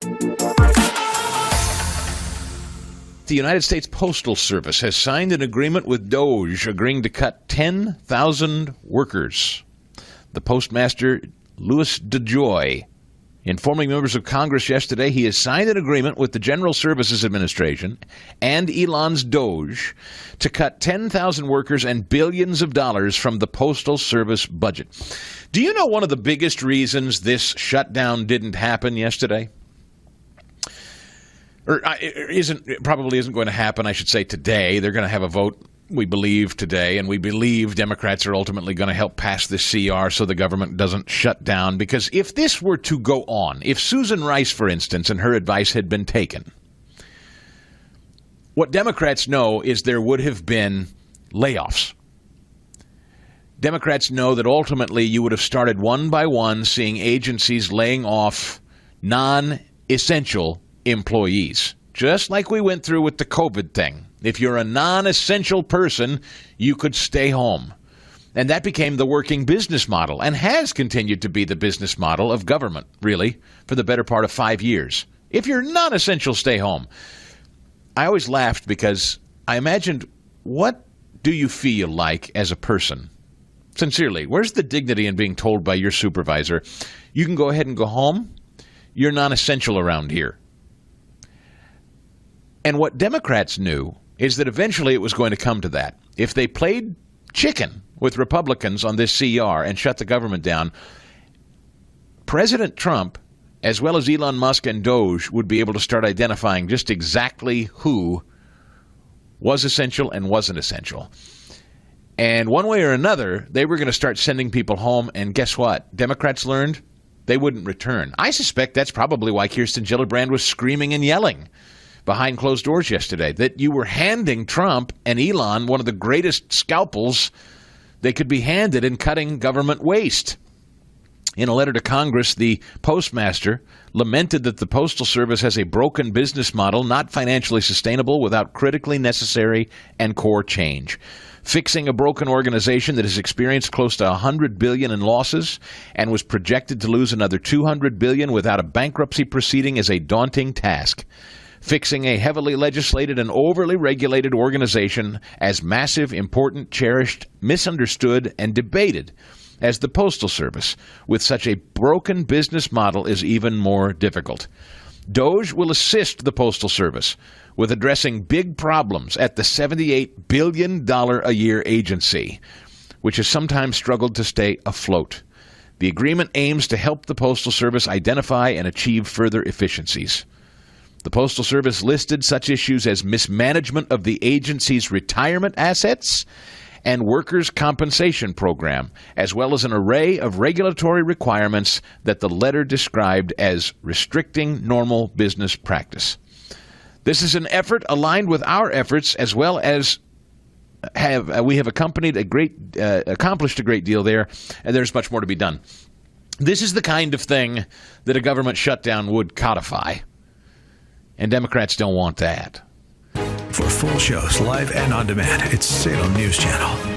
The United States Postal Service has signed an agreement with DOGE agreeing to cut 10,000 workers. The postmaster, Louis DeJoy, informing members of Congress yesterday he has signed an agreement with the General Services Administration and Elon's DOGE to cut 10,000 workers and billions of dollars from the Postal Service budget. Do you know one of the biggest reasons this shutdown didn't happen yesterday? Or probably isn't going to happen, I should say, today. They're going to have a vote, we believe, today, and we believe Democrats are ultimately going to help pass this CR so the government doesn't shut down. Because if this were to go on, if Susan Rice, for instance, and her advice had been taken, what Democrats know is there would have been layoffs. Democrats know that ultimately you would have started one by one seeing agencies laying off non-essential employees, just like we went through with the COVID thing. If you're a non-essential person, you could stay home. And that became the working business model and has continued to be the business model of government, really, for the better part of 5 years. If you're non-essential, stay home. I always laughed because I imagined, what do you feel like as a person? Sincerely, where's the dignity in being told by your supervisor, you can go ahead and go home? You're non-essential around here. And what Democrats knew is that eventually it was going to come to that. If they played chicken with Republicans on this CR and shut the government down, President Trump, as well as Elon Musk and DOGE, would be able to start identifying just exactly who was essential and wasn't essential. And one way or another, they were going to start sending people home. And guess what? Democrats learned they wouldn't return. I suspect that's probably why Kirsten Gillibrand was screaming and yelling behind closed doors yesterday, that you were handing Trump and Elon one of the greatest scalpels they could be handed in cutting government waste. In a letter to Congress, the postmaster lamented that the Postal Service has a broken business model, not financially sustainable without critically necessary and core change. Fixing a broken organization that has experienced close to $100 billion in losses and was projected to lose another $200 billion without a bankruptcy proceeding is a daunting task. Fixing a heavily legislated and overly regulated organization as massive, important, cherished, misunderstood, and debated as the Postal Service with such a broken business model is even more difficult. DOGE will assist the Postal Service with addressing big problems at the $78 billion a year agency, which has sometimes struggled to stay afloat. The agreement aims to help the Postal Service identify and achieve further efficiencies. The Postal Service listed such issues as mismanagement of the agency's retirement assets and workers' compensation program, as well as an array of regulatory requirements that the letter described as restricting normal business practice. This is an effort aligned with our efforts, as well as we have accomplished a great deal there, and there's much more to be done. This is the kind of thing that a government shutdown would codify. And Democrats don't want that. For full shows, live and on demand, it's Salem News Channel.